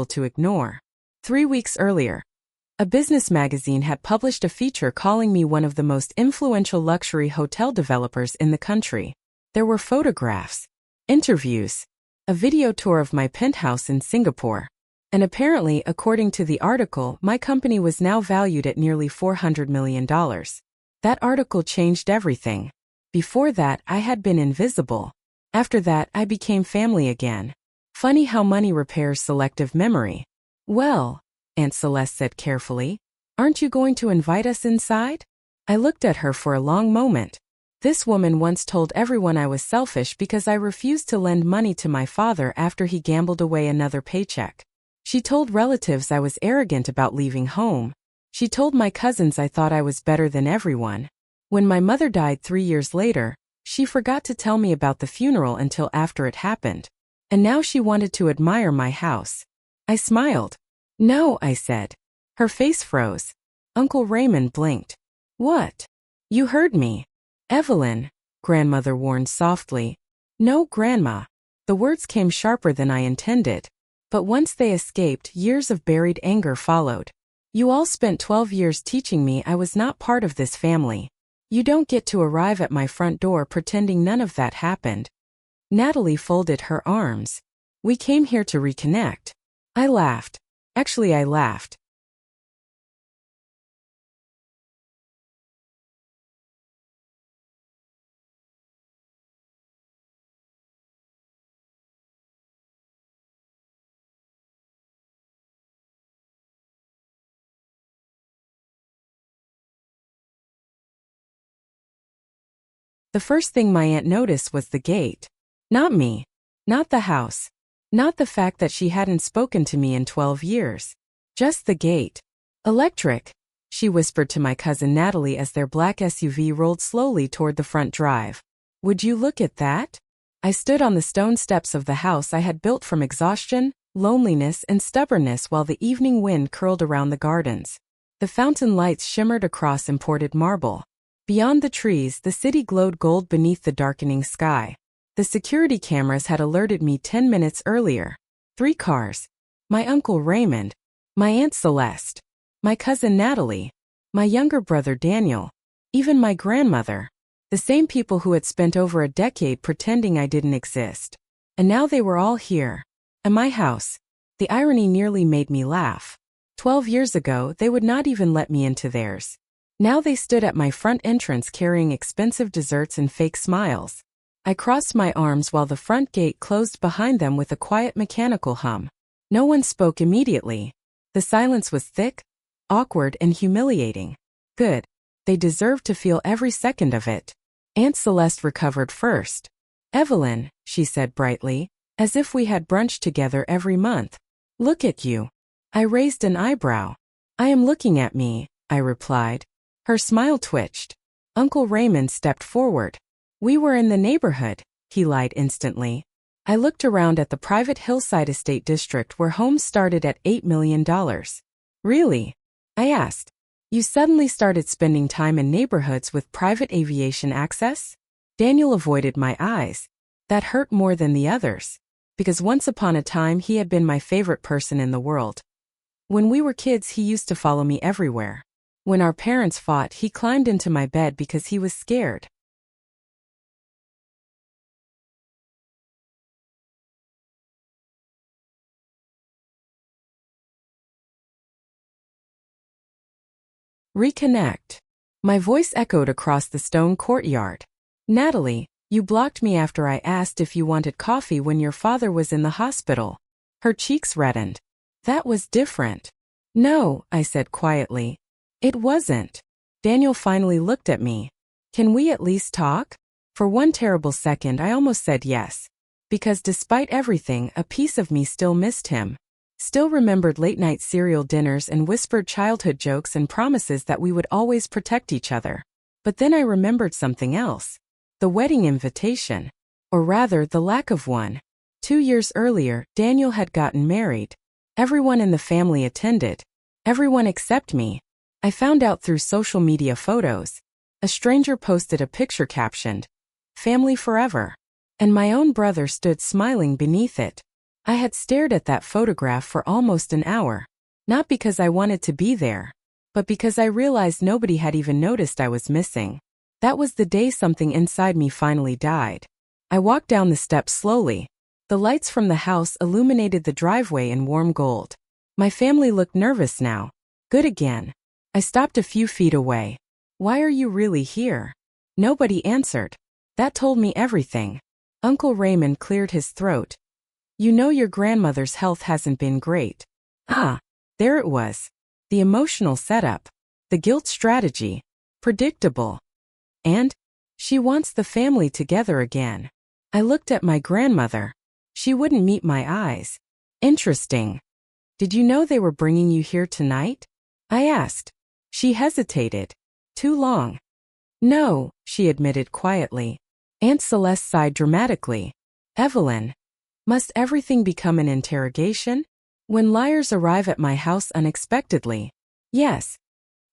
to ignore. 3 weeks earlier, a business magazine had published a feature calling me one of the most influential luxury hotel developers in the country. There were photographs, interviews, a video tour of my penthouse in Singapore. And apparently, according to the article, my company was now valued at nearly $400 million. That article changed everything. Before that, I had been invisible. After that, I became family again. Funny how money repairs selective memory. Well, Aunt Celeste said carefully, aren't you going to invite us inside? I looked at her for a long moment. This woman once told everyone I was selfish because I refused to lend money to my father after he gambled away another paycheck. She told relatives I was arrogant about leaving home. She told my cousins I thought I was better than everyone. When my mother died 3 years later, she forgot to tell me about the funeral until after it happened. And now she wanted to admire my house. I smiled. No, I said. Her face froze. Uncle Raymond blinked. What? You heard me. Evelyn, grandmother warned softly. No, Grandma. The words came sharper than I intended. But once they escaped, years of buried anger followed. You all spent 12 years teaching me I was not part of this family. You don't get to arrive at my front door pretending none of that happened. Natalie folded her arms. We came here to reconnect. I laughed. Actually, I laughed. The first thing my aunt noticed was the gate. Not me. Not the house. Not the fact that she hadn't spoken to me in 12 years. Just the gate. Electric, she whispered to my cousin Natalie as their black SUV rolled slowly toward the front drive. Would you look at that? I stood on the stone steps of the house I had built from exhaustion, loneliness, and stubbornness while the evening wind curled around the gardens. The fountain lights shimmered across imported marble. Beyond the trees, the city glowed gold beneath the darkening sky. The security cameras had alerted me 10 minutes earlier. 3 cars. My uncle Raymond. My aunt Celeste. My cousin Natalie. My younger brother Daniel. Even my grandmother. The same people who had spent over a decade pretending I didn't exist. And now they were all here. At my house. The irony nearly made me laugh. 12 years ago, they would not even let me into theirs. Now they stood at my front entrance carrying expensive desserts and fake smiles. I crossed my arms while the front gate closed behind them with a quiet mechanical hum. No one spoke immediately. The silence was thick, awkward, and humiliating. Good. They deserved to feel every second of it. Aunt Celeste recovered first. Evelyn, she said brightly, as if we had brunch together every month. Look at you. I raised an eyebrow. I am looking at me, I replied. Her smile twitched. Uncle Raymond stepped forward. We were in the neighborhood, he lied instantly. I looked around at the private hillside estate district where homes started at $8 million. Really? I asked. You suddenly started spending time in neighborhoods with private aviation access? Daniel avoided my eyes. That hurt more than the others. Because once upon a time he had been my favorite person in the world. When we were kids he used to follow me everywhere. When our parents fought, he climbed into my bed because he was scared. Reconnect. My voice echoed across the stone courtyard. Natalie, you blocked me after I asked if you wanted coffee when your father was in the hospital. Her cheeks reddened. That was different. No, I said quietly. It wasn't. Daniel finally looked at me. Can we at least talk? For one terrible second I almost said yes. Because despite everything, a piece of me still missed him. Still remembered late-night cereal dinners and whispered childhood jokes and promises that we would always protect each other. But then I remembered something else. The wedding invitation. Or rather, the lack of one. 2 years earlier, Daniel had gotten married. Everyone in the family attended. Everyone except me. I found out through social media photos. A stranger posted a picture captioned, "Family Forever." And my own brother stood smiling beneath it. I had stared at that photograph for almost an hour, not because I wanted to be there, but because I realized nobody had even noticed I was missing. That was the day something inside me finally died. I walked down the steps slowly. The lights from the house illuminated the driveway in warm gold. My family looked nervous now. Good again. I stopped a few feet away. Why are you really here? Nobody answered. That told me everything. Uncle Raymond cleared his throat. You know your grandmother's health hasn't been great. Ah, there it was. The emotional setup. The guilt strategy. Predictable. And? She wants the family together again. I looked at my grandmother. She wouldn't meet my eyes. Interesting. Did you know they were bringing you here tonight? I asked. She hesitated. Too long. No, she admitted quietly. Aunt Celeste sighed dramatically. Evelyn. Must everything become an interrogation? When liars arrive at my house unexpectedly? Yes.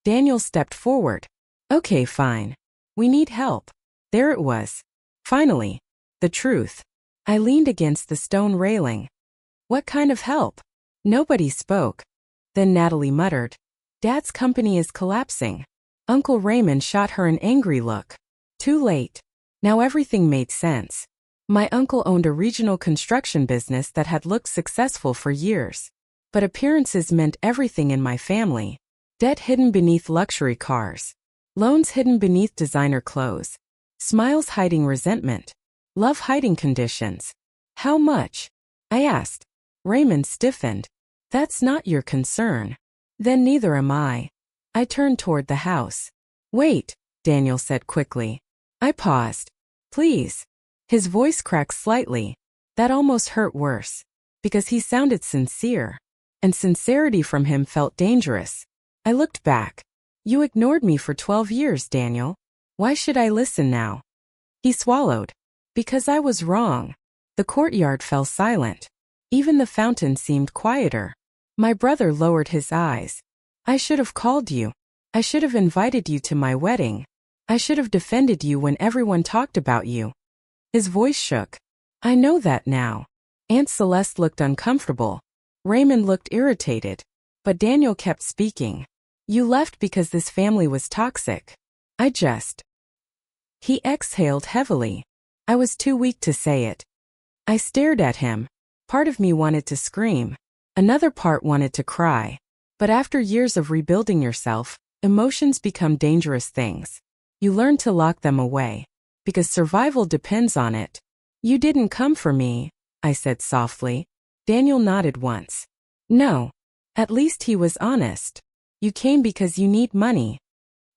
Daniel stepped forward. Okay, fine. We need help. There it was. Finally. The truth. I leaned against the stone railing. What kind of help? Nobody spoke. Then Natalie muttered. Dad's company is collapsing. Uncle Raymond shot her an angry look. Too late. Now everything made sense. My uncle owned a regional construction business that had looked successful for years. But appearances meant everything in my family. Debt hidden beneath luxury cars. Loans hidden beneath designer clothes. Smiles hiding resentment. Love hiding conditions. How much? I asked. Raymond stiffened. That's not your concern. Then neither am I. I turned toward the house. Wait, Daniel said quickly. I paused. Please. His voice cracked slightly. That almost hurt worse. Because he sounded sincere. And sincerity from him felt dangerous. I looked back. You ignored me for 12 years, Daniel. Why should I listen now? He swallowed. Because I was wrong. The courtyard fell silent. Even the fountain seemed quieter. My brother lowered his eyes. I should have called you. I should have invited you to my wedding. I should have defended you when everyone talked about you. His voice shook. I know that now. Aunt Celeste looked uncomfortable. Raymond looked irritated. But Daniel kept speaking. You left because this family was toxic. He exhaled heavily. I was too weak to say it. I stared at him. Part of me wanted to scream. Another part wanted to cry. But after years of rebuilding yourself, emotions become dangerous things. You learn to lock them away. Because survival depends on it. You didn't come for me, I said softly. Daniel nodded once. No. At least he was honest. You came because you need money.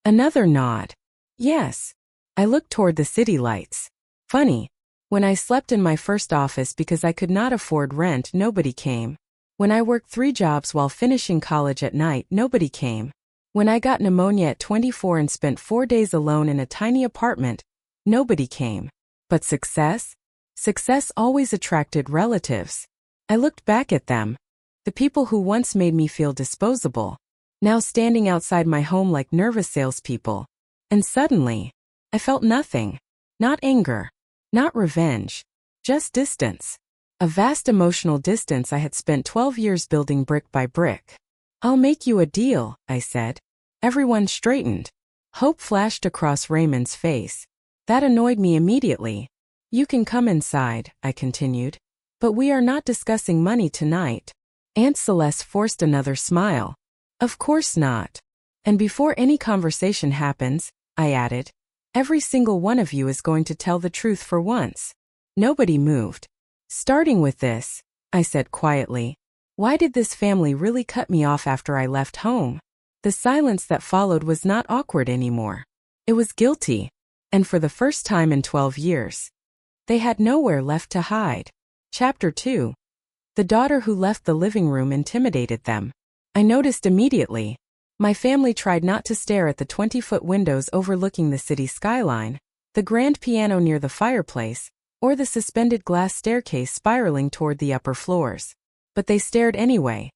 Another nod. Yes. I looked toward the city lights. Funny. When I slept in my first office because I could not afford rent, nobody came. When I worked 3 jobs while finishing college at night, nobody came. When I got pneumonia at 24 and spent 4 days alone in a tiny apartment, nobody came. But success? Success always attracted relatives. I looked back at them. The people who once made me feel disposable. Now standing outside my home like nervous salespeople. And suddenly, I felt nothing. Not anger. Not revenge. Just distance. A vast emotional distance I had spent 12 years building brick by brick. I'll make you a deal, I said. Everyone straightened. Hope flashed across Raymond's face. That annoyed me immediately. You can come inside, I continued. But we are not discussing money tonight. Aunt Celeste forced another smile. Of course not. And before any conversation happens, I added, every single one of you is going to tell the truth for once. Nobody moved. Starting with this, I said quietly, why did this family really cut me off after I left home? The silence that followed was not awkward anymore. It was guilty. And for the first time in 12 years. They had nowhere left to hide. Chapter 2. The daughter who left the living room intimidated them. I noticed immediately. My family tried not to stare at the 20-foot windows overlooking the city skyline, the grand piano near the fireplace, or the suspended glass staircase spiraling toward the upper floors. But they stared anyway.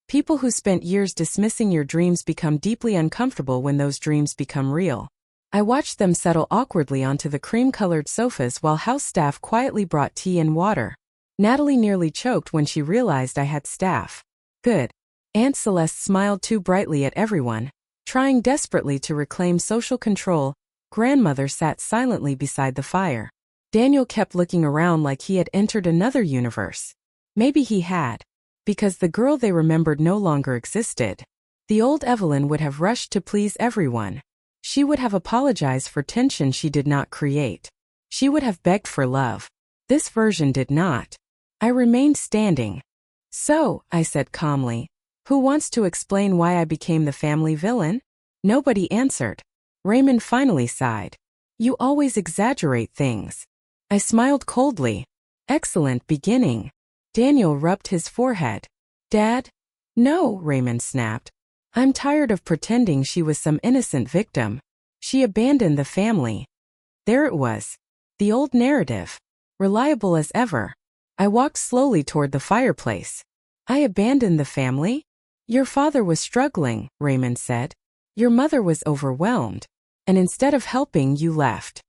People who spent years dismissing your dreams become deeply uncomfortable when those dreams become real. I watched them settle awkwardly onto the cream-colored sofas while house staff quietly brought tea and water. Natalie nearly choked when she realized I had staff. Good. Aunt Celeste smiled too brightly at everyone, trying desperately to reclaim social control. Grandmother sat silently beside the fire. Daniel kept looking around like he had entered another universe. Maybe he had. Because the girl they remembered no longer existed. The old Evelyn would have rushed to please everyone. She would have apologized for tension she did not create. She would have begged for love. This version did not. I remained standing. So, I said calmly, who wants to explain why I became the family villain? Nobody answered. Raymond finally sighed. You always exaggerate things. I smiled coldly. Excellent beginning. Daniel rubbed his forehead. Dad? No, Raymond snapped. I'm tired of pretending she was some innocent victim. She abandoned the family. There it was. The old narrative. Reliable as ever. I walked slowly toward the fireplace. I abandoned the family? Your father was struggling, Raymond said. Your mother was overwhelmed. And instead of helping, you left.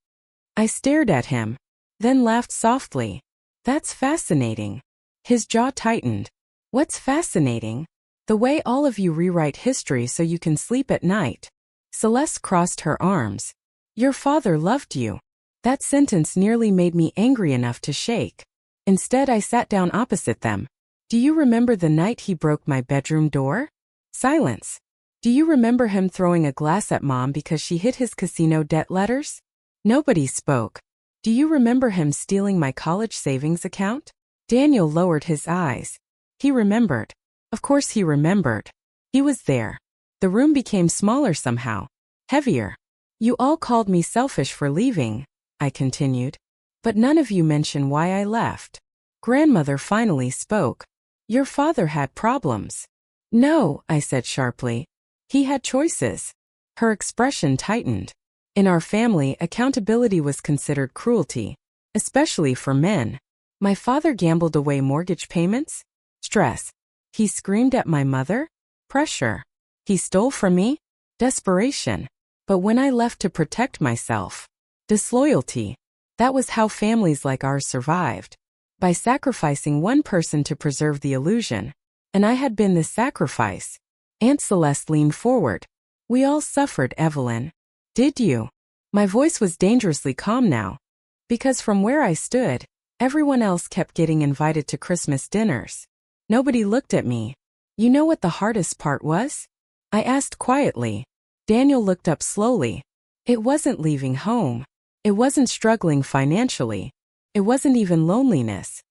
I stared at him, then laughed softly. That's fascinating. His jaw tightened. What's fascinating? The way all of you rewrite history so you can sleep at night. Celeste crossed her arms. Your father loved you. That sentence nearly made me angry enough to shake. Instead, I sat down opposite them. Do you remember the night he broke my bedroom door? Silence. Do you remember him throwing a glass at Mom because she hid his casino debt letters? Nobody spoke. Do you remember him stealing my college savings account? Daniel lowered his eyes. He remembered. Of course he remembered. He was there. The room became smaller somehow. Heavier. You all called me selfish for leaving, I continued. But none of you mentioned why I left. Grandmother finally spoke. Your father had problems. No, I said sharply. He had choices. Her expression tightened. In our family, accountability was considered cruelty, especially for men. My father gambled away mortgage payments? Stress. He screamed at my mother? Pressure. He stole from me? Desperation. But when I left to protect myself, disloyalty. That was how families like ours survived. By sacrificing one person to preserve the illusion. And I had been the sacrifice. Aunt Celeste leaned forward. We all suffered, Evelyn. Did you? My voice was dangerously calm now. Because from where I stood, everyone else kept getting invited to Christmas dinners. Nobody looked at me. You know what the hardest part was? I asked quietly. Daniel looked up slowly. It wasn't leaving home. It wasn't struggling financially. It wasn't even loneliness.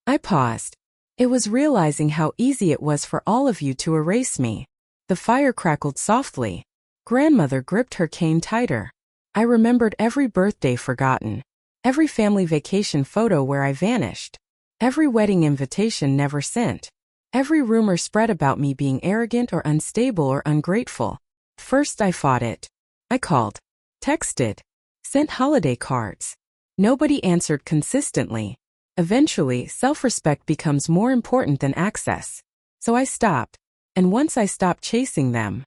I paused. It was realizing how easy it was for all of you to erase me. The fire crackled softly. Grandmother gripped her cane tighter. I remembered every birthday forgotten. Every family vacation photo where I vanished. Every wedding invitation never sent. Every rumor spread about me being arrogant or unstable or ungrateful. First I fought it. I called. Texted. Sent holiday cards. Nobody answered consistently. Eventually, self-respect becomes more important than access. So I stopped. And once I stopped chasing them,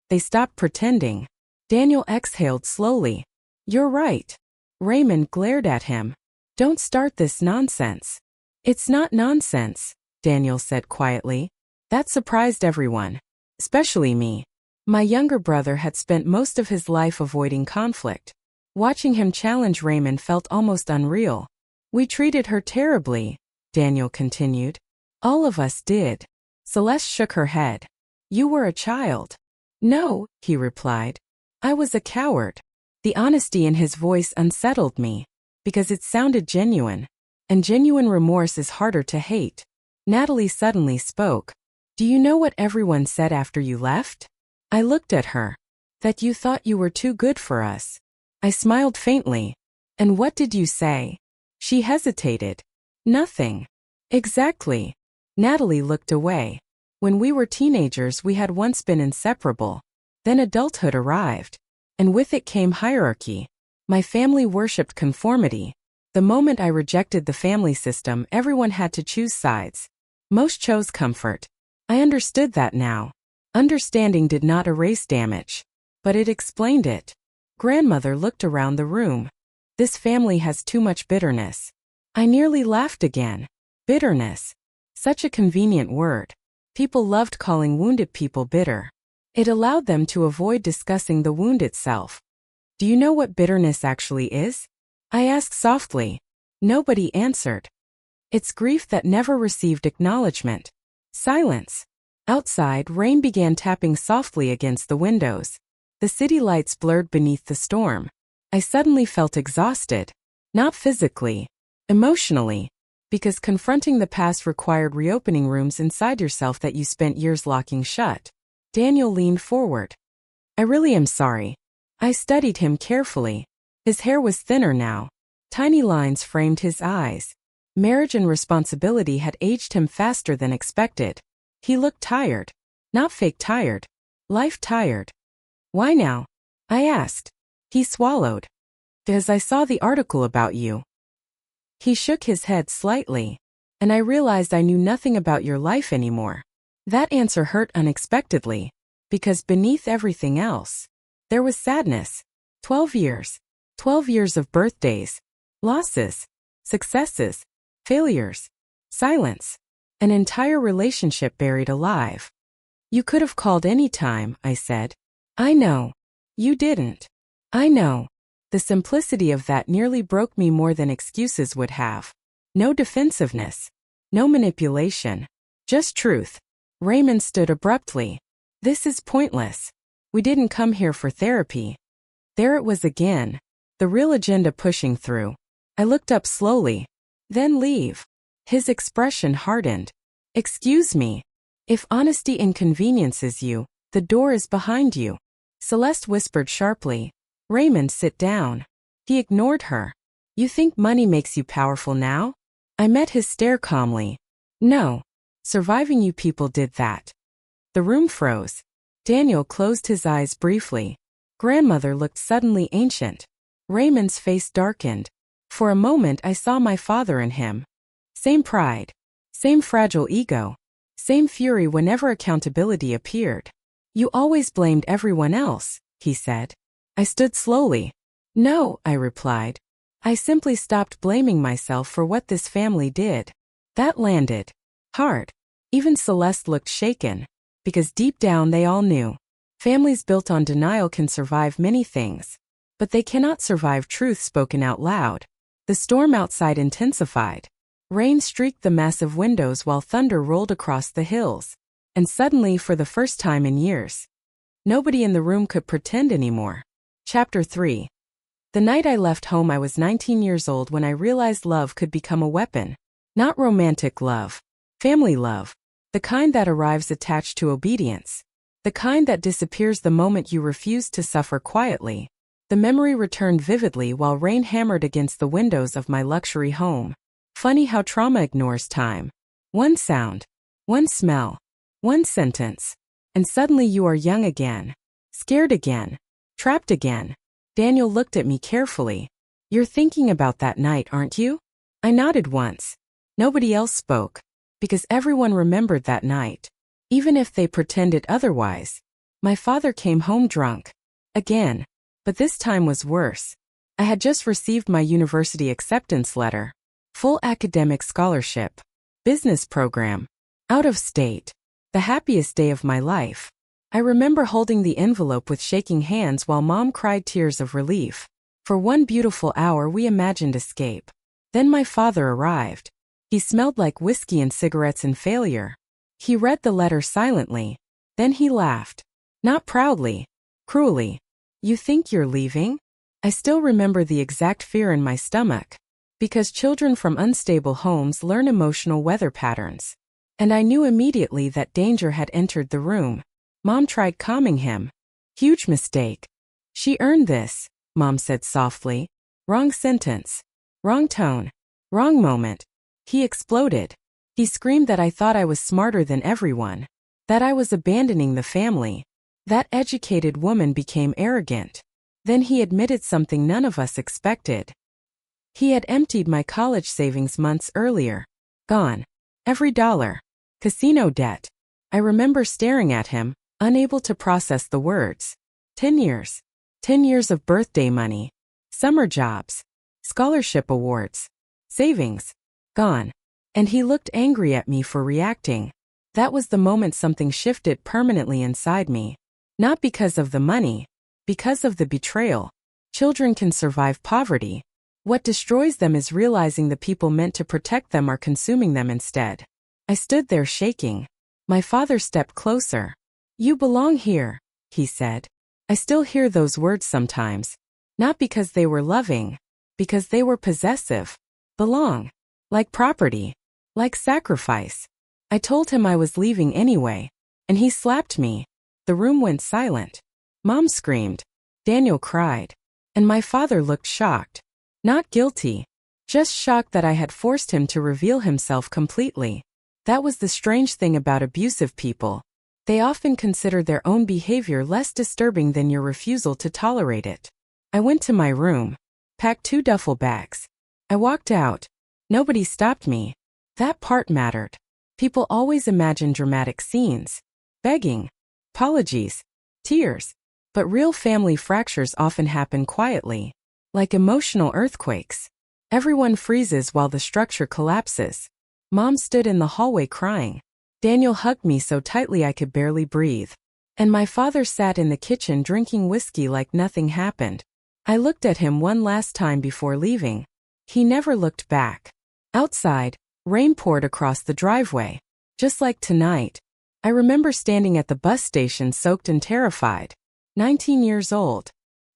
they stopped pretending. Daniel exhaled slowly. You're right. Raymond glared at him. Don't start this nonsense. It's not nonsense, Daniel said quietly. That surprised everyone. Especially me. My younger brother had spent most of his life avoiding conflict. Watching him challenge Raymond felt almost unreal. We treated her terribly, Daniel continued. All of us did. Celeste shook her head. You were a child. No, he replied. I was a coward. The honesty in his voice unsettled me, because it sounded genuine. And genuine remorse is harder to hate. Natalie suddenly spoke. Do you know what everyone said after you left? I looked at her. That you thought you were too good for us. I smiled faintly. And what did you say? She hesitated. Nothing. Exactly. Natalie looked away. When we were teenagers, we had once been inseparable. Then adulthood arrived. And with it came hierarchy. My family worshipped conformity. The moment I rejected the family system, everyone had to choose sides. Most chose comfort. I understood that now. Understanding did not erase damage. But it explained it. Grandmother looked around the room. This family has too much bitterness. I nearly laughed again. Bitterness. Such a convenient word. People loved calling wounded people bitter. It allowed them to avoid discussing the wound itself. Do you know what bitterness actually is? I asked softly. Nobody answered. It's grief that never received acknowledgement. Silence. Outside, rain began tapping softly against the windows. The city lights blurred beneath the storm. I suddenly felt exhausted. Not physically, emotionally, because confronting the past required reopening rooms inside yourself that you spent years locking shut. Daniel leaned forward. I really am sorry. I studied him carefully. His hair was thinner now. Tiny lines framed his eyes. Marriage and responsibility had aged him faster than expected. He looked tired. Not fake tired. Life tired. Why now? I asked. He swallowed. Because I saw the article about you. He shook his head slightly. And I realized I knew nothing about your life anymore. That answer hurt unexpectedly. Because beneath everything else, there was sadness. 12 years. 12 years of birthdays. Losses. Successes. Failures. Silence. An entire relationship buried alive. You could have called any time, I said. I know. You didn't. I know. The simplicity of that nearly broke me more than excuses would have. No defensiveness. No manipulation. Just truth. Raymond stood abruptly. This is pointless. We didn't come here for therapy. There it was again. The real agenda pushing through. I looked up slowly. Then leave. His expression hardened. Excuse me. If honesty inconveniences you, the door is behind you. Celeste whispered sharply. Raymond, sit down. He ignored her. You think money makes you powerful now? I met his stare calmly. No. Surviving you people did that. The room froze. Daniel closed his eyes briefly. Grandmother looked suddenly ancient. Raymond's face darkened. For a moment I saw my father in him. Same pride. Same fragile ego. Same fury whenever accountability appeared. You always blamed everyone else, he said. I stood slowly. No, I replied. I simply stopped blaming myself for what this family did. That landed hard. Even Celeste looked shaken. Because deep down they all knew. Families built on denial can survive many things. But they cannot survive truth spoken out loud. The storm outside intensified. Rain streaked the massive windows while thunder rolled across the hills. And suddenly, for the first time in years, nobody in the room could pretend anymore. Chapter 3. The night I left home, I was 19 years old when I realized love could become a weapon. Not romantic love. Family love. The kind that arrives attached to obedience. The kind that disappears the moment you refuse to suffer quietly. The memory returned vividly while rain hammered against the windows of my luxury home. Funny how trauma ignores time. One sound. One smell. One sentence. And suddenly you are young again. Scared again. Trapped again. Daniel looked at me carefully. You're thinking about that night, aren't you? I nodded once. Nobody else spoke. Because everyone remembered that night. Even if they pretended otherwise. My father came home drunk. Again. But this time was worse. I had just received my university acceptance letter. Full academic scholarship. Business program. Out of state. The happiest day of my life. I remember holding the envelope with shaking hands while Mom cried tears of relief. For one beautiful hour we imagined escape. Then my father arrived. He smelled like whiskey and cigarettes and failure. He read the letter silently. Then he laughed. Not proudly. Cruelly. You think you're leaving? I still remember the exact fear in my stomach. Because children from unstable homes learn emotional weather patterns. And I knew immediately that danger had entered the room. Mom tried calming him. Huge mistake. She earned this, Mom said softly. Wrong sentence. Wrong tone. Wrong moment. He exploded. He screamed that I thought I was smarter than everyone. That I was abandoning the family. That educated woman became arrogant. Then he admitted something none of us expected. He had emptied my college savings months earlier. Gone. Every dollar. Casino debt. I remember staring at him, unable to process the words. 10 years. 10 years of birthday money. Summer jobs. Scholarship awards. Savings. Gone. And he looked angry at me for reacting. That was the moment something shifted permanently inside me. Not because of the money, because of the betrayal. Children can survive poverty. What destroys them is realizing the people meant to protect them are consuming them instead. I stood there shaking. My father stepped closer. "You belong here," he said. I still hear those words sometimes. Not because they were loving, because they were possessive. Belong. Like property. Like sacrifice. I told him I was leaving anyway, and he slapped me. The room went silent. Mom screamed. Daniel cried. And my father looked shocked. Not guilty. Just shocked that I had forced him to reveal himself completely. That was the strange thing about abusive people. They often consider their own behavior less disturbing than your refusal to tolerate it. I went to my room, packed 2 duffel bags. I walked out. Nobody stopped me. That part mattered. People always imagine dramatic scenes. Begging. Apologies. Tears. But real family fractures often happen quietly. Like emotional earthquakes. Everyone freezes while the structure collapses. Mom stood in the hallway crying. Daniel hugged me so tightly I could barely breathe. And my father sat in the kitchen drinking whiskey like nothing happened. I looked at him one last time before leaving. He never looked back. Outside, rain poured across the driveway. Just like tonight. I remember standing at the bus station soaked and terrified. 19 years old.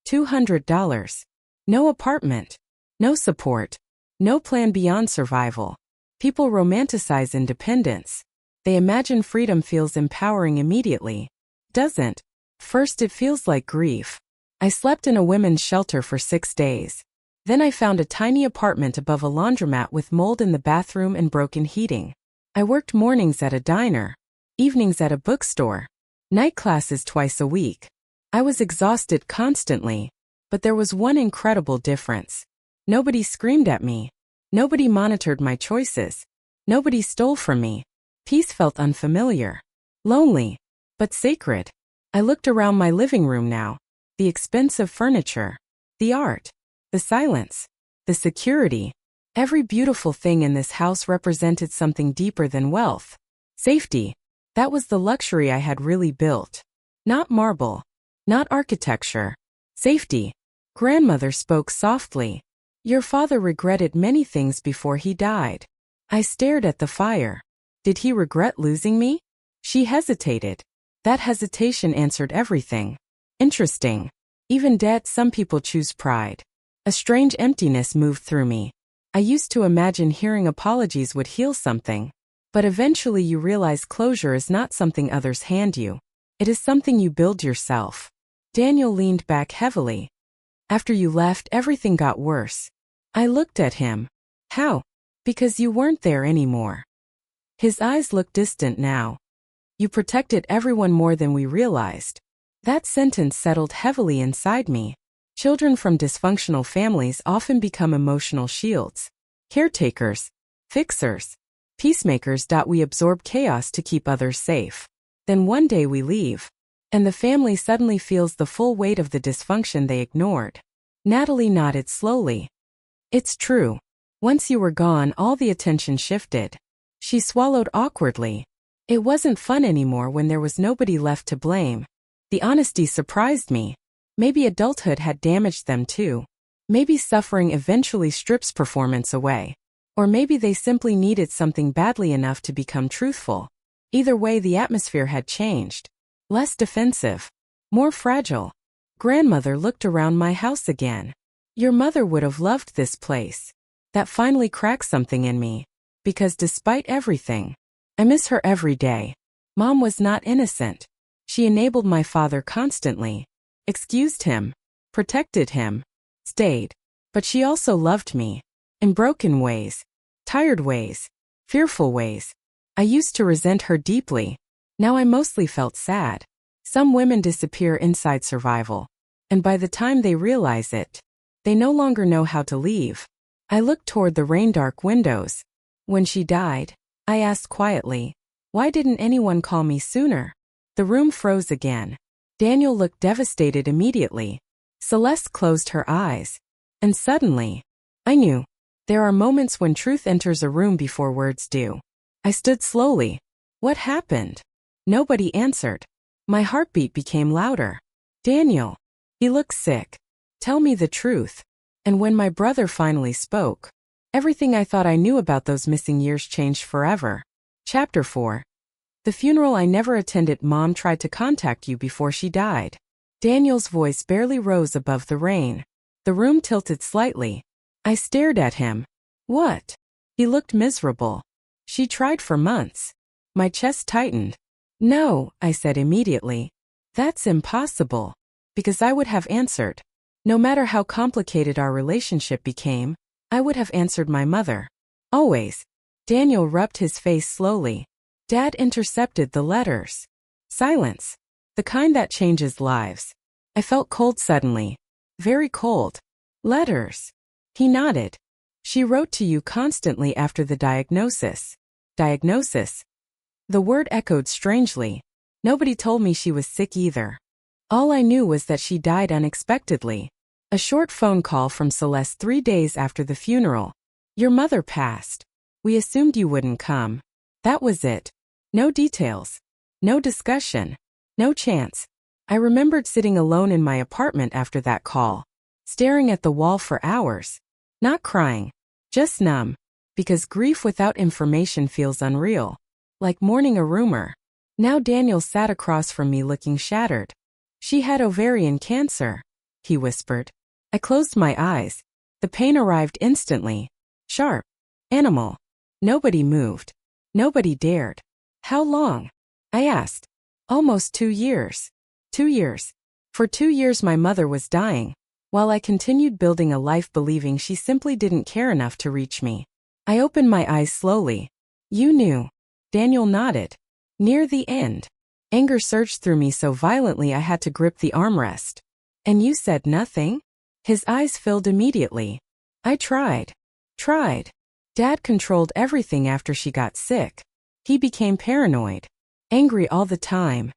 $200. No apartment. No support. No plan beyond survival. People romanticize independence. They imagine freedom feels empowering immediately. Doesn't. First it feels like grief. I slept in a women's shelter for 6 days. Then I found a tiny apartment above a laundromat with mold in the bathroom and broken heating. I worked mornings at a diner. Evenings at a bookstore. Night classes twice a week. I was exhausted constantly. But there was one incredible difference. Nobody screamed at me. Nobody monitored my choices. Nobody stole from me. Peace felt unfamiliar. Lonely. But sacred. I looked around my living room now. The expensive furniture. The art. The silence. The security. Every beautiful thing in this house represented something deeper than wealth. Safety. That was the luxury I had really built. Not marble. Not architecture. Safety. Grandmother spoke softly. Your father regretted many things before he died. I stared at the fire. Did he regret losing me? She hesitated. That hesitation answered everything. Interesting. Even dead, some people choose pride. A strange emptiness moved through me. I used to imagine hearing apologies would heal something. But eventually you realize closure is not something others hand you. It is something you build yourself. Daniel leaned back heavily. After you left, everything got worse. I looked at him. How? Because you weren't there anymore. His eyes looked distant now. You protected everyone more than we realized. That sentence settled heavily inside me. Children from dysfunctional families often become emotional shields. Caretakers. Fixers. Peacemakers. We absorb chaos to keep others safe. Then one day we leave. And the family suddenly feels the full weight of the dysfunction they ignored. Natalie nodded slowly. It's true. Once you were gone, all the attention shifted. She swallowed awkwardly. It wasn't fun anymore when there was nobody left to blame. The honesty surprised me. Maybe adulthood had damaged them too. Maybe suffering eventually strips performance away. Or maybe they simply needed something badly enough to become truthful. Either way, the atmosphere had changed. Less defensive. More fragile. Grandmother looked around my house again. Your mother would have loved this place. That finally cracked something in me. Because despite everything, I miss her every day. Mom was not innocent. She enabled my father constantly. Excused him. Protected him. Stayed. But she also loved me. In broken ways. Tired ways. Fearful ways. I used to resent her deeply. Now I mostly felt sad. Some women disappear inside survival. And by the time they realize it, they no longer know how to leave. I looked toward the rain-dark windows. When she died, I asked quietly, why didn't anyone call me sooner? The room froze again. Daniel looked devastated immediately. Celeste closed her eyes. And suddenly, I knew. There are moments when truth enters a room before words do. I stood slowly. What happened? Nobody answered. My heartbeat became louder. Daniel. He looked sick. Tell me the truth. And when my brother finally spoke, everything I thought I knew about those missing years changed forever. Chapter 4. The funeral I never attended. Mom tried to contact you before she died. Daniel's voice barely rose above the rain. The room tilted slightly. I stared at him. What? He looked miserable. She tried for months. My chest tightened. No, I said immediately. That's impossible. Because I would have answered. No matter how complicated our relationship became, I would have answered my mother. Always. Daniel rubbed his face slowly. Dad intercepted the letters. Silence. The kind that changes lives. I felt cold suddenly. Very cold. Letters. He nodded. She wrote to you constantly after the diagnosis. Diagnosis? The word echoed strangely. Nobody told me she was sick either. All I knew was that she died unexpectedly. A short phone call from Celeste 3 days after the funeral. Your mother passed. We assumed you wouldn't come. That was it. No details. No discussion. No chance. I remembered sitting alone in my apartment after that call, staring at the wall for hours. Not crying. Just numb. Because grief without information feels unreal. Like mourning a rumor. Now Daniel sat across from me looking shattered. She had ovarian cancer, he whispered. I closed my eyes. The pain arrived instantly. Sharp. Animal. Nobody moved. Nobody dared. How long? I asked. Almost 2 years. 2 years. For 2 years my mother was dying, while I continued building a life believing she simply didn't care enough to reach me. I opened my eyes slowly. You knew. Daniel nodded. Near the end. Anger surged through me so violently I had to grip the armrest. And you said nothing? His eyes filled immediately. I tried. Tried. Dad controlled everything after she got sick. He became paranoid. Angry all the time.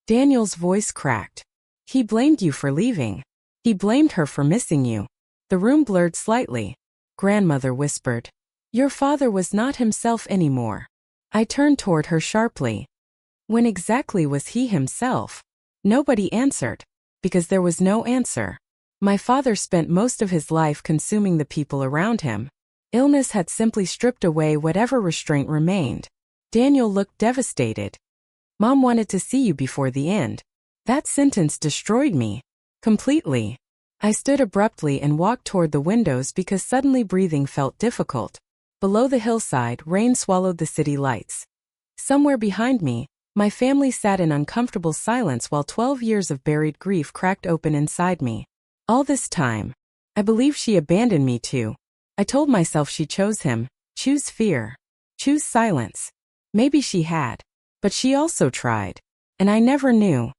Daniel's voice cracked. He blamed you for leaving. He blamed her for missing you. The room blurred slightly. Grandmother whispered. Your father was not himself anymore. I turned toward her sharply. When exactly was he himself? Nobody answered. Because there was no answer. My father spent most of his life consuming the people around him. Illness had simply stripped away whatever restraint remained. Daniel looked devastated. Mom wanted to see you before the end. That sentence destroyed me. Completely. I stood abruptly and walked toward the windows because suddenly breathing felt difficult. Below the hillside, rain swallowed the city lights. Somewhere behind me, my family sat in uncomfortable silence while 12 years of buried grief cracked open inside me. All this time, I believed she abandoned me too. I told myself she chose him. Choose fear. Choose silence. Maybe she had. But she also tried. And I never knew.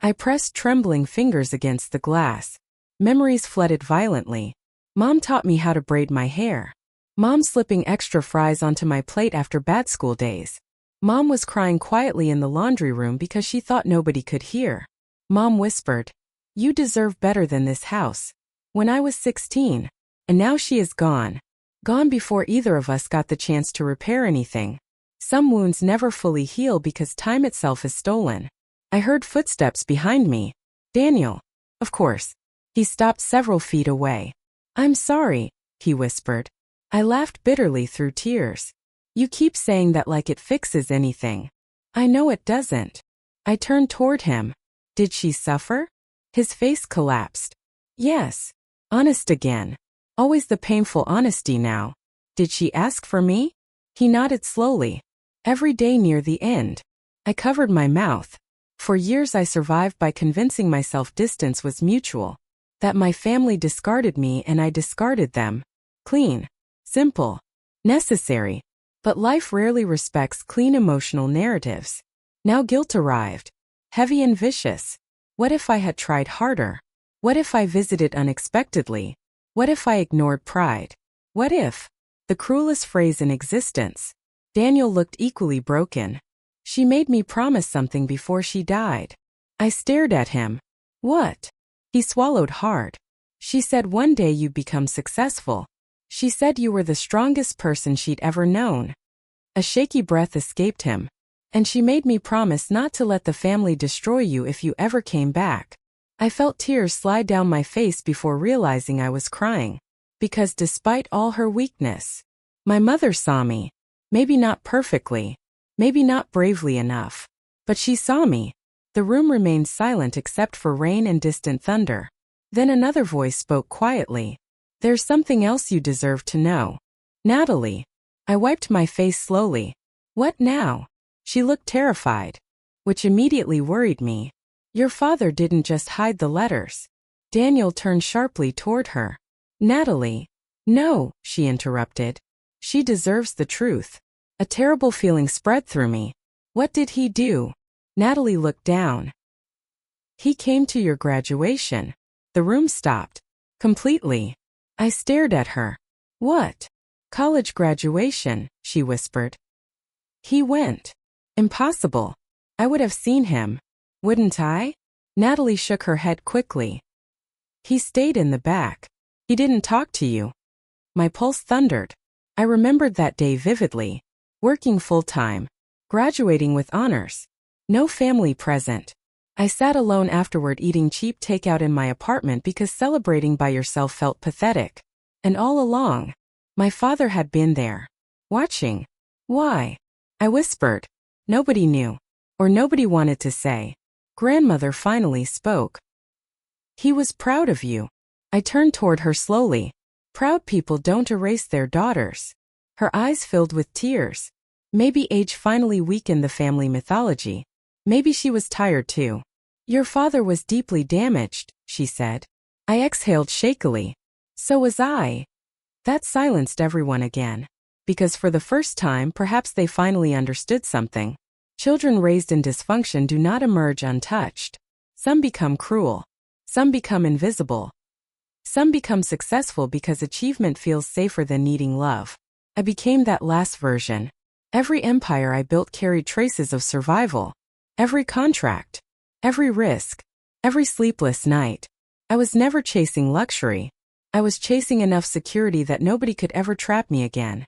I pressed trembling fingers against the glass. Memories flooded violently. Mom taught me how to braid my hair. Mom slipping extra fries onto my plate after bad school days. Mom was crying quietly in the laundry room because she thought nobody could hear. Mom whispered, "You deserve better than this house." When I was 16. And now she is gone. Gone before either of us got the chance to repair anything. Some wounds never fully heal because time itself is stolen. I heard footsteps behind me. Daniel. Of course. He stopped several feet away. I'm sorry, he whispered. I laughed bitterly through tears. You keep saying that like it fixes anything. I know it doesn't. I turned toward him. Did she suffer? His face collapsed. Yes. Honest again. Always the painful honesty now. Did she ask for me? He nodded slowly. Every day near the end. I covered my mouth. For years I survived by convincing myself distance was mutual. That my family discarded me and I discarded them. Clean. Simple. Necessary. But life rarely respects clean emotional narratives. Now guilt arrived. Heavy and vicious. What if I had tried harder? What if I visited unexpectedly? What if I ignored pride? What if? The cruelest phrase in existence. Daniel looked equally broken. She made me promise something before she died. I stared at him. What? He swallowed hard. She said one day you'd become successful. She said you were the strongest person she'd ever known. A shaky breath escaped him. And she made me promise not to let the family destroy you if you ever came back. I felt tears slide down my face before realizing I was crying. Because despite all her weakness, my mother saw me. Maybe not perfectly. Maybe not bravely enough. But she saw me. The room remained silent except for rain and distant thunder. Then another voice spoke quietly. There's something else you deserve to know. Natalie. I wiped my face slowly. What now? She looked terrified. Which immediately worried me. Your father didn't just hide the letters. Daniel turned sharply toward her. Natalie. No, she interrupted. She deserves the truth. A terrible feeling spread through me. What did he do? Natalie looked down. He came to your graduation. The room stopped. Completely. I stared at her. What? College graduation, she whispered. He went. Impossible. I would have seen him. Wouldn't I? Natalie shook her head quickly. He stayed in the back. He didn't talk to you. My pulse thundered. I remembered that day vividly. Working full-time. Graduating with honors. No family present. I sat alone afterward eating cheap takeout in my apartment because celebrating by yourself felt pathetic. And all along, my father had been there. Watching. Why? I whispered. Nobody knew. Or nobody wanted to say. Grandmother finally spoke. He was proud of you. I turned toward her slowly. Proud people don't erase their daughters. Her eyes filled with tears. Maybe age finally weakened the family mythology. Maybe she was tired too. Your father was deeply damaged, she said. I exhaled shakily. So was I. That silenced everyone again. Because for the first time perhaps they finally understood something. Children raised in dysfunction do not emerge untouched. Some become cruel. Some become invisible. Some become successful because achievement feels safer than needing love. I became that last version. Every empire I built carried traces of survival. Every contract. Every risk. Every sleepless night. I was never chasing luxury. I was chasing enough security that nobody could ever trap me again.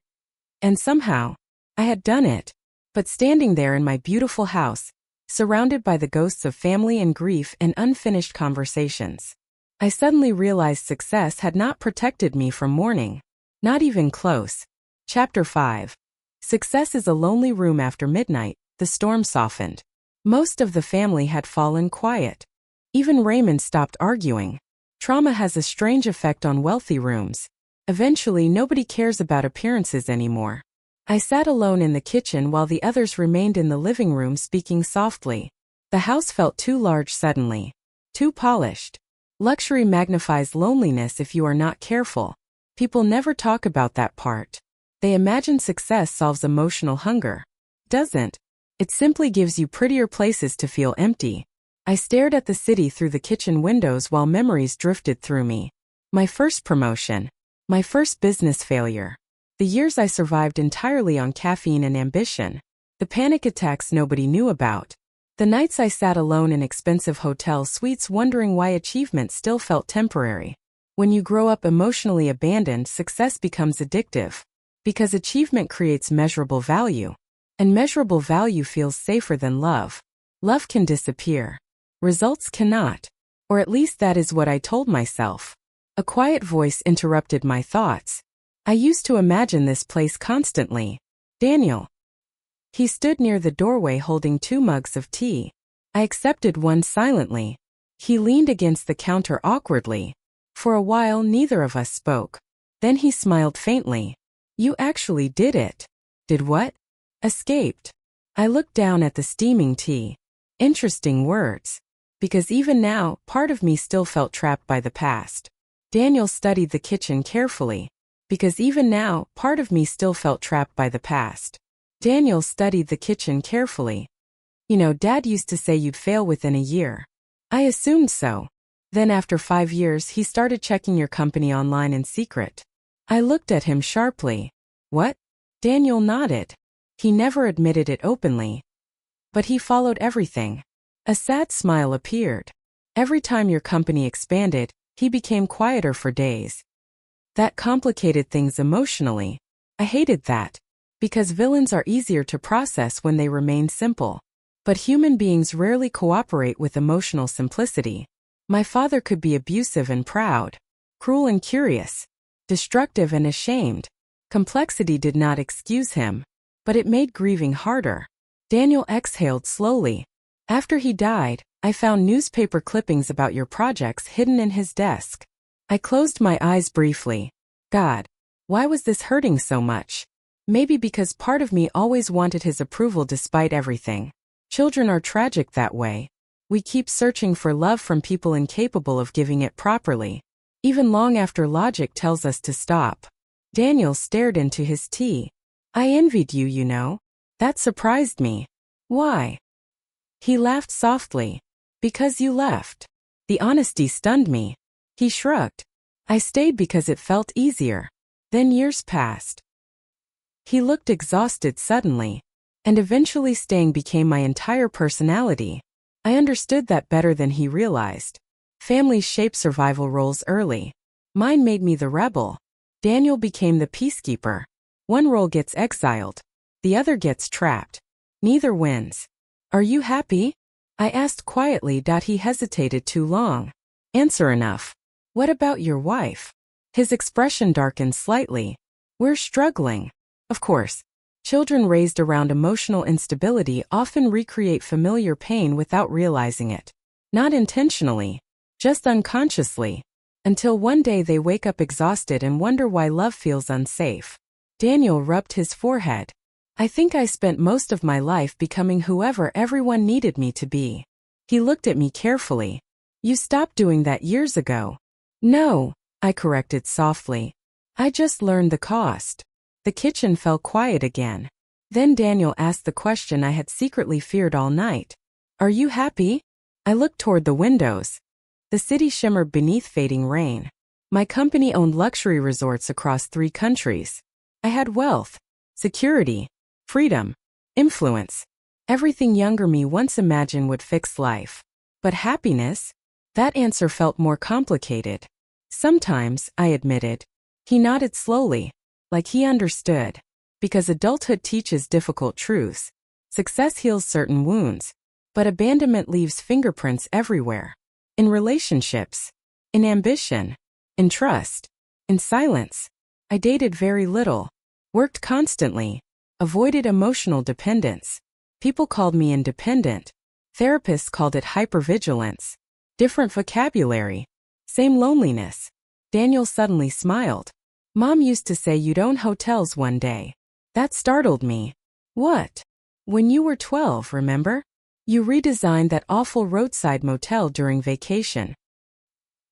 And somehow, I had done it. But standing there in my beautiful house, surrounded by the ghosts of family and grief and unfinished conversations, I suddenly realized success had not protected me from mourning. Not even close. Chapter 5. Success is a lonely room after midnight. The storm softened. Most of the family had fallen quiet. Even Raymond stopped arguing. Trauma has a strange effect on wealthy rooms. Eventually, nobody cares about appearances anymore. I sat alone in the kitchen while the others remained in the living room speaking softly. The house felt too large suddenly. Too polished. Luxury magnifies loneliness if you are not careful. People never talk about that part. They imagine success solves emotional hunger. Doesn't. It simply gives you prettier places to feel empty. I stared at the city through the kitchen windows while memories drifted through me. My first promotion. My first business failure. The years I survived entirely on caffeine and ambition. The panic attacks nobody knew about. The nights I sat alone in expensive hotel suites wondering why achievement still felt temporary. When you grow up emotionally abandoned, success becomes addictive. Because achievement creates measurable value. And measurable value feels safer than love. Love can disappear. Results cannot. Or at least that is what I told myself. A quiet voice interrupted my thoughts. I used to imagine this place constantly. Daniel. He stood near the doorway holding 2 mugs of tea. I accepted one silently. He leaned against the counter awkwardly. For a while neither of us spoke. Then he smiled faintly. You actually did it. Did what? Escaped. I looked down at the steaming tea. Interesting words. Because even now, part of me still felt trapped by the past. Daniel studied the kitchen carefully. Because even now, part of me still felt trapped by the past. Daniel studied the kitchen carefully. You know, Dad used to say you'd fail within a year. I assumed so. Then after 5 years, he started checking your company online in secret. I looked at him sharply. What? Daniel nodded. He never admitted it openly. But he followed everything. A sad smile appeared. Every time your company expanded, he became quieter for days. That complicated things emotionally. I hated that. Because villains are easier to process when they remain simple. But human beings rarely cooperate with emotional simplicity. My father could be abusive and proud, cruel and curious, destructive and ashamed. Complexity did not excuse him, but it made grieving harder. Daniel exhaled slowly. After he died, I found newspaper clippings about your projects hidden in his desk. I closed my eyes briefly. God, why was this hurting so much? Maybe because part of me always wanted his approval despite everything. Children are tragic that way. We keep searching for love from people incapable of giving it properly, even long after logic tells us to stop. Daniel stared into his tea. I envied you, you know. That surprised me. Why? He laughed softly. Because you left. The honesty stunned me. He shrugged. I stayed because it felt easier. Then years passed. He looked exhausted suddenly, and eventually staying became my entire personality. I understood that better than he realized. Families shape survival roles early. Mine made me the rebel. Daniel became the peacekeeper. One role gets exiled. The other gets trapped. Neither wins. Are you happy? I asked quietly. He hesitated too long. Answer enough. What about your wife? His expression darkened slightly. We're struggling. Of course. Children raised around emotional instability often recreate familiar pain without realizing it. Not intentionally, just unconsciously. Until one day they wake up exhausted and wonder why love feels unsafe. Daniel rubbed his forehead. I think I spent most of my life becoming whoever everyone needed me to be. He looked at me carefully. You stopped doing that years ago. No, I corrected softly. I just learned the cost. The kitchen fell quiet again. Then Daniel asked the question I had secretly feared all night. Are you happy? I looked toward the windows. The city shimmered beneath fading rain. My company owned luxury resorts across 3 countries. I had wealth, security, freedom, influence. Everything younger me once imagined would fix life. But happiness? That answer felt more complicated. Sometimes, I admitted. He nodded slowly, like he understood. Because adulthood teaches difficult truths. Success heals certain wounds, but abandonment leaves fingerprints everywhere. In relationships, in ambition, in trust, in silence. I dated very little, worked constantly, avoided emotional dependence. People called me independent. Therapists called it hypervigilance. Different vocabulary. Same loneliness. Daniel suddenly smiled. Mom used to say you'd own hotels one day. That startled me. What? When you were 12, remember? You redesigned that awful roadside motel during vacation.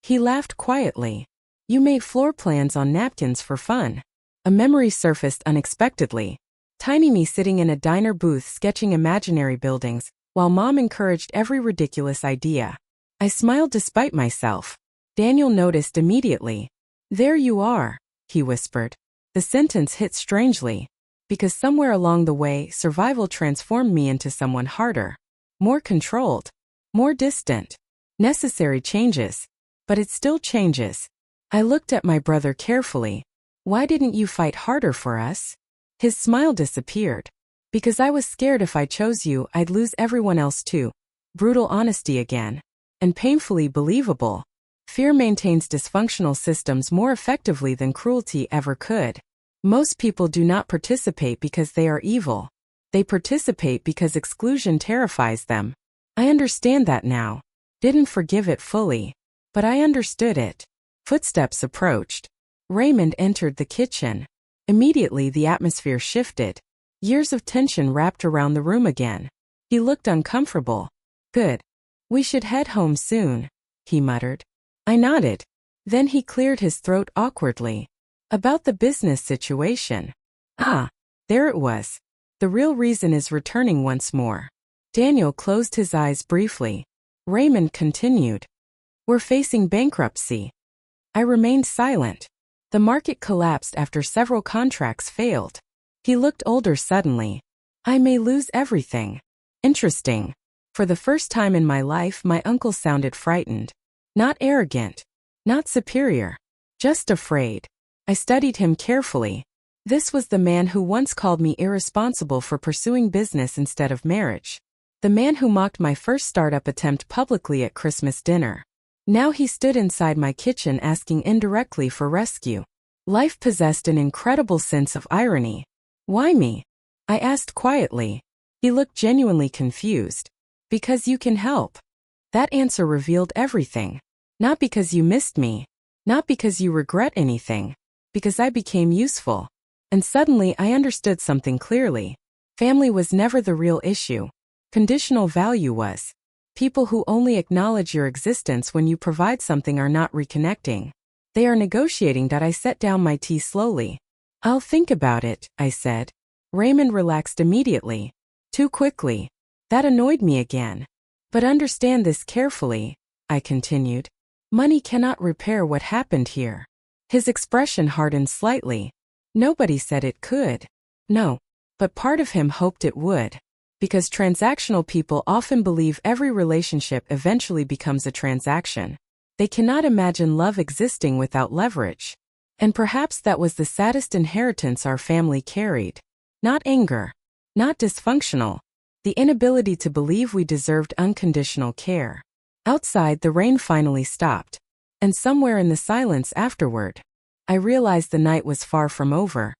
He laughed quietly. You made floor plans on napkins for fun. A memory surfaced unexpectedly. Tiny me sitting in a diner booth sketching imaginary buildings, while Mom encouraged every ridiculous idea. I smiled despite myself. Daniel noticed immediately. There you are, he whispered. The sentence hit strangely, because somewhere along the way, survival transformed me into someone harder, more controlled, more distant. Necessary changes, but it still changes. I looked at my brother carefully. Why didn't you fight harder for us? His smile disappeared. Because I was scared if I chose you, I'd lose everyone else too. Brutal honesty again. And painfully believable. Fear maintains dysfunctional systems more effectively than cruelty ever could. Most people do not participate because they are evil. They participate because exclusion terrifies them. I understand that now. Didn't forgive it fully. But I understood it. Footsteps approached. Raymond entered the kitchen. Immediately the atmosphere shifted. Years of tension wrapped around the room again. He looked uncomfortable. Good. We should head home soon, he muttered. I nodded. Then he cleared his throat awkwardly. About the business situation. Ah, there it was. The real reason is returning once more. Daniel closed his eyes briefly. Raymond continued. We're facing bankruptcy. I remained silent. The market collapsed after several contracts failed. He looked older suddenly. I may lose everything. Interesting. For the first time in my life, my uncle sounded frightened. Not arrogant. Not superior. Just afraid. I studied him carefully. This was the man who once called me irresponsible for pursuing business instead of marriage. The man who mocked my first startup attempt publicly at Christmas dinner. Now he stood inside my kitchen asking indirectly for rescue. Life possessed an incredible sense of irony. Why me? I asked quietly. He looked genuinely confused. Because you can help. That answer revealed everything. Not because you missed me. Not because you regret anything. Because I became useful. And suddenly I understood something clearly. Family was never the real issue. Conditional value was. People who only acknowledge your existence when you provide something are not reconnecting. They are negotiating. I set down my tea slowly. I'll think about it, I said. Raymond relaxed immediately. Too quickly. That annoyed me again. But understand this carefully, I continued. Money cannot repair what happened here. His expression hardened slightly. Nobody said it could. No. But part of him hoped it would. Because transactional people often believe every relationship eventually becomes a transaction. They cannot imagine love existing without leverage. And perhaps that was the saddest inheritance our family carried. Not anger. Not dysfunctional. The inability to believe we deserved unconditional care. Outside, the rain finally stopped. And somewhere in the silence afterward, I realized the night was far from over.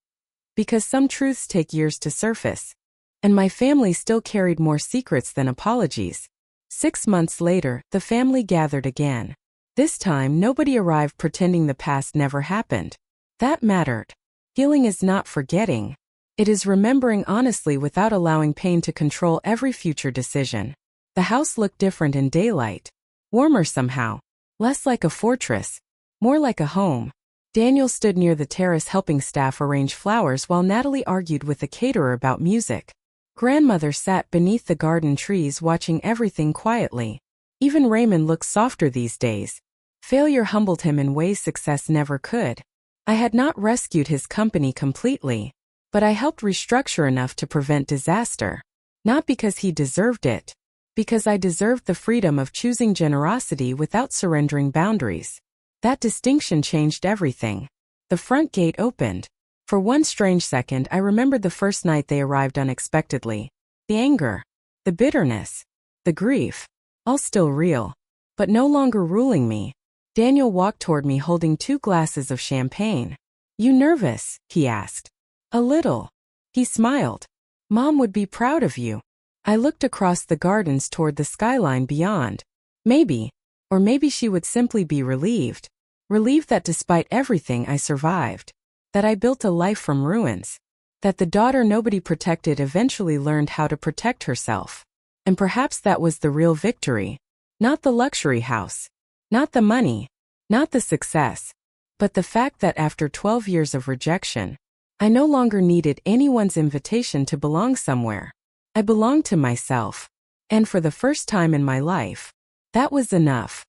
Because some truths take years to surface. And my family still carried more secrets than apologies. 6 months later, the family gathered again. This time, nobody arrived pretending the past never happened. That mattered. Healing is not forgetting. It is remembering honestly without allowing pain to control every future decision. The house looked different in daylight. Warmer somehow. Less like a fortress. More like a home. Daniel stood near the terrace helping staff arrange flowers while Natalie argued with the caterer about music. Grandmother sat beneath the garden trees watching everything quietly. Even Raymond looks softer these days. Failure humbled him in ways success never could. I had not rescued his company completely, but I helped restructure enough to prevent disaster. Not because he deserved it. Because I deserved the freedom of choosing generosity without surrendering boundaries. That distinction changed everything. The front gate opened. For one strange second, I remembered the first night they arrived unexpectedly. The anger. The bitterness. The grief. All still real. But no longer ruling me. Daniel walked toward me holding 2 glasses of champagne. You nervous? He asked. A little. He smiled. Mom would be proud of you. I looked across the gardens toward the skyline beyond. Maybe. Or maybe she would simply be relieved. Relieved that despite everything I survived. That I built a life from ruins. That the daughter nobody protected eventually learned how to protect herself. And perhaps that was the real victory. Not the luxury house. Not the money. Not the success. But the fact that after 12 years of rejection, I no longer needed anyone's invitation to belong somewhere. I belonged to myself. And for the first time in my life, that was enough.